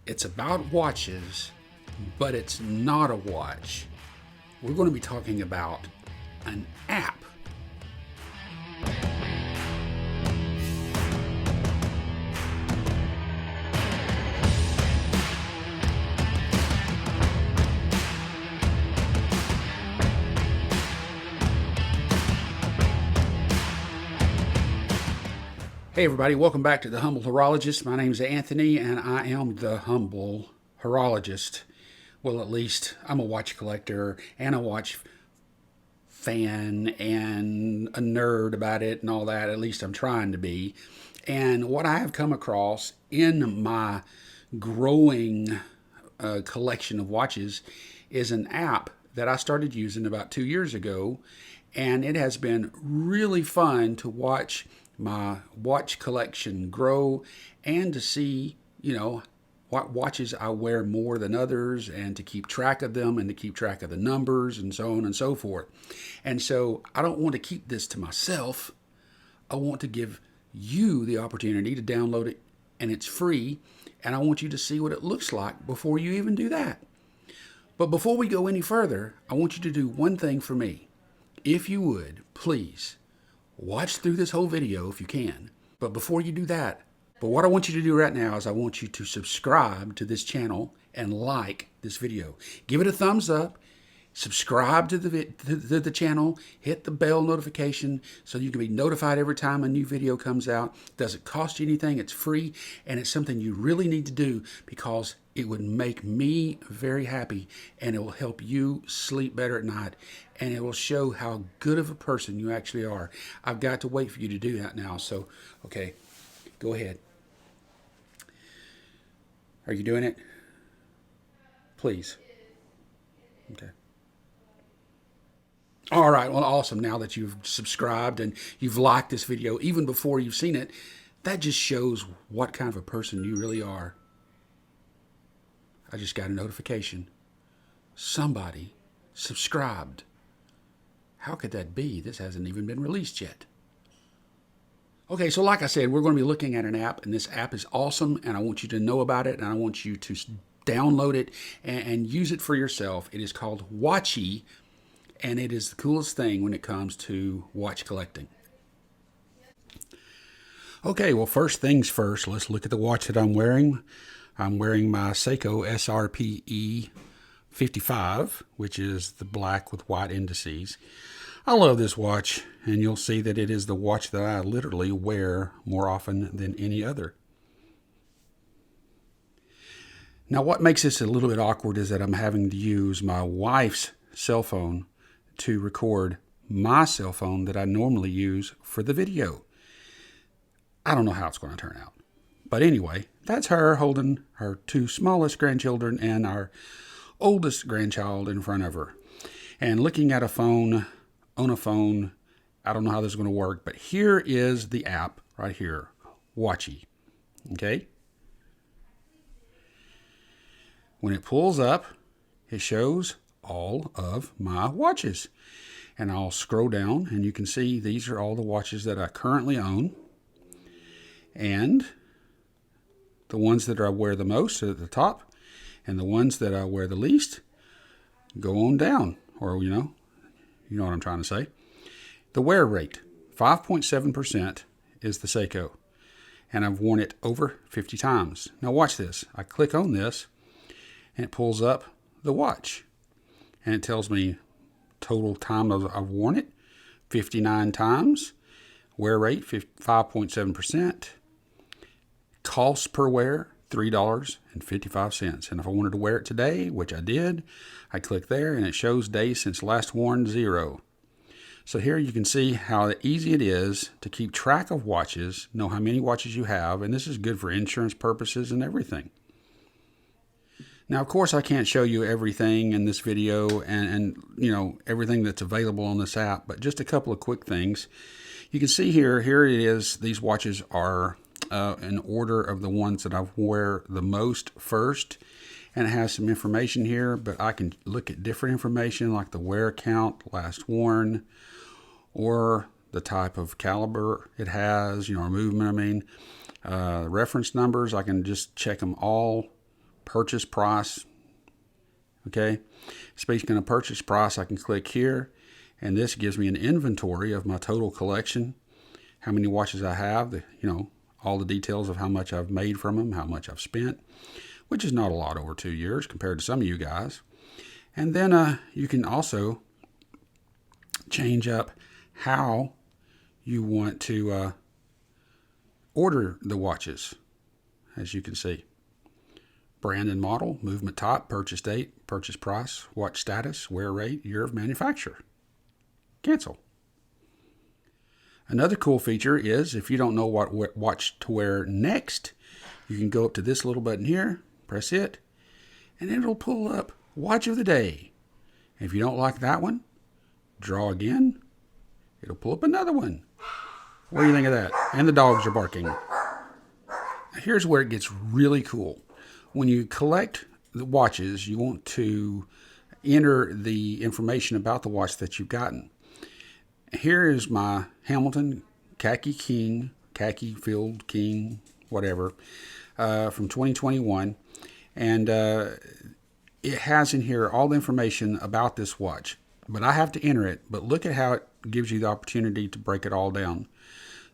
It's about watches, but it's not a watch. We're going to be talking about an app. Hey everybody, welcome back to The Humble Horologist. My name is Anthony and I am the Humble Horologist. Well, at least I'm a watch collector and a watch fan and a nerd about it and all that. At least I'm trying to be. And what I have come across in my growing collection of watches is an app that I started using about 2 years ago. And it has been really fun to watch my watch collection grow and to see, what watches I wear more than others and to keep track of them and to keep track of the numbers and so on and so forth. And so I don't want to keep this to myself. I want to give you the opportunity to download it, and it's free. And I want you to see what it looks like before you even do that. But before we go any further, I want you to do one thing for me. If you would, please watch through this whole video if you can. But before you do that, what I want you to do right now is I want you to subscribe to this channel and like this video. Give it a thumbs up. Subscribe to the channel. Hit the bell notification so you can be notified every time a new video comes out. It doesn't cost you anything. It's free, and it's something you really need to do because it would make me very happy, and it will help you sleep better at night, and it will show how good of a person you actually are. I've got to wait for you to do that now. So, okay, go ahead. Are you doing it? Please. Okay. All right, well, awesome. Now that you've subscribed and you've liked this video, even before you've seen it, that just shows what kind of a person you really are. I just got a notification. Somebody subscribed. How could that be? This hasn't even been released yet. Okay, so like I said, we're going to be looking at an app, and this app is awesome, and I want you to know about it, and I want you to download it and use it for yourself. It is called Watchie, and it is the coolest thing when it comes to watch collecting. Okay, well, first things first, let's look at the watch that I'm wearing. I'm wearing my Seiko SRPE 55, which is the black with white indices. I love this watch, and you'll see that it is the watch that I literally wear more often than any other. Now, what makes this a little bit awkward is that I'm having to use my wife's cell phone to record my cell phone that I normally use for the video. I don't know how it's going to turn out. But anyway, that's her holding her two smallest grandchildren and our oldest grandchild in front of her. And looking at a phone, on a phone, I don't know how this is going to work, but here is the app right here, Watchie. Okay? When it pulls up, it shows all of my watches. And I'll scroll down, and you can see these are all the watches that I currently own. And the ones that I wear the most are at the top, and the ones that I wear the least go on down, or you know what I'm trying to say. The wear rate, 5.7% is the Seiko, and I've worn it over 50 times. Now watch this. I click on this, and it pulls up the watch, and it tells me total time I've worn it, 59 times. Wear rate, 5.7%. Cost per wear, $3.55. And if I wanted to wear it today, which I did, I click there and it shows days since last worn, 0. So here you can see how easy it is to keep track of watches, know how many watches you have, and this is good for insurance purposes and everything. Now, of course, I can't show you everything in this video and everything that's available on this app, but just a couple of quick things. You can see here it is. These watches are in order of the ones that I wear the most first, and it has some information here, but I can look at different information like the wear count, last worn, or the type of caliber it has, or movement, reference numbers. I can just check them all purchase price. Okay, speaking of purchase price, I can click here, and this gives me an inventory of my total collection, how many watches I have, all the details of how much I've made from them, how much I've spent, which is not a lot over 2 years compared to some of you guys. And then you can also change up how you want to order the watches, as you can see. Brand and model, movement type, purchase date, purchase price, watch status, wear rate, year of manufacture. Cancel. Another cool feature is if you don't know what watch to wear next, you can go up to this little button here, press it, and it'll pull up watch of the day. If you don't like that one, draw again. It'll pull up another one. What do you think of that? And the dogs are barking. Here's where it gets really cool. When you collect the watches, you want to enter the information about the watch that you've gotten. Here is my Hamilton Khaki King, Khaki Field King, whatever, from 2021. And it has in here all the information about this watch. But I have to enter it. But look at how it gives you the opportunity to break it all down.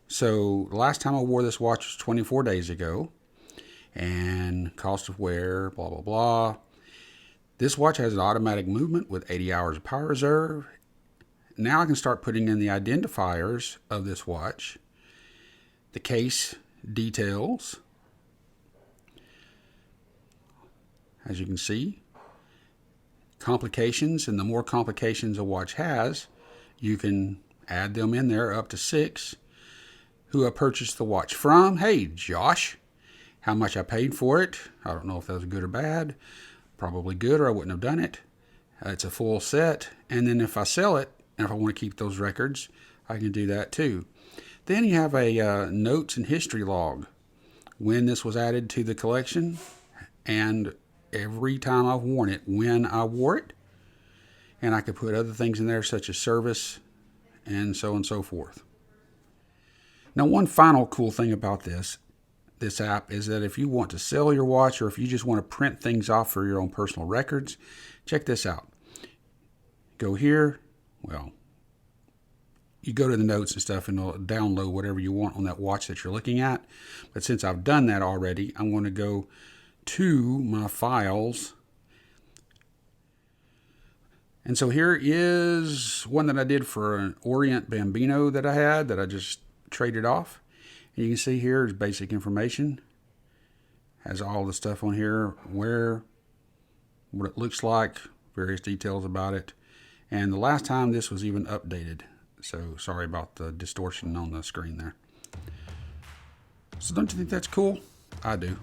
So the last time I wore this watch was 24 days ago. And cost of wear, blah, blah, blah. This watch has an automatic movement with 80 hours of power reserve. Now I can start putting in the identifiers of this watch, the case details. As you can see, complications, and the more complications a watch has, you can add them in there up to 6. Who I purchased the watch from? Hey, Josh. How much I paid for it. I don't know if that was good or bad. Probably good, or I wouldn't have done it. It's a full set. And then if I sell it, and if I want to keep those records, I can do that too. Then you have a notes and history log. When this was added to the collection, and every time I've worn it, when I wore it. And I could put other things in there such as service and so forth. Now, one final cool thing about this app is that if you want to sell your watch, or if you just want to print things off for your own personal records, check this out. Go here. Well, you go to the notes and stuff and it'll download whatever you want on that watch that you're looking at. But since I've done that already, I'm going to go to my files. And so here is one that I did for an Orient Bambino that I had that I just traded off. And you can see here is basic information. Has all the stuff on here, where, what it looks like, various details about it. And the last time this was even updated. So sorry about the distortion on the screen there. So don't you think that's cool? I do.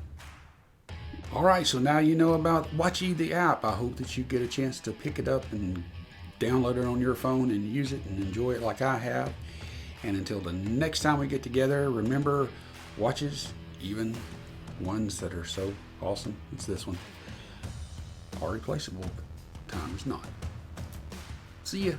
All right, so now you know about Watchy the app. I hope that you get a chance to pick it up and download it on your phone and use it and enjoy it like I have. And until the next time we get together, remember, watches, even ones that are so awesome, it's this one, are replaceable, but time is not. See ya.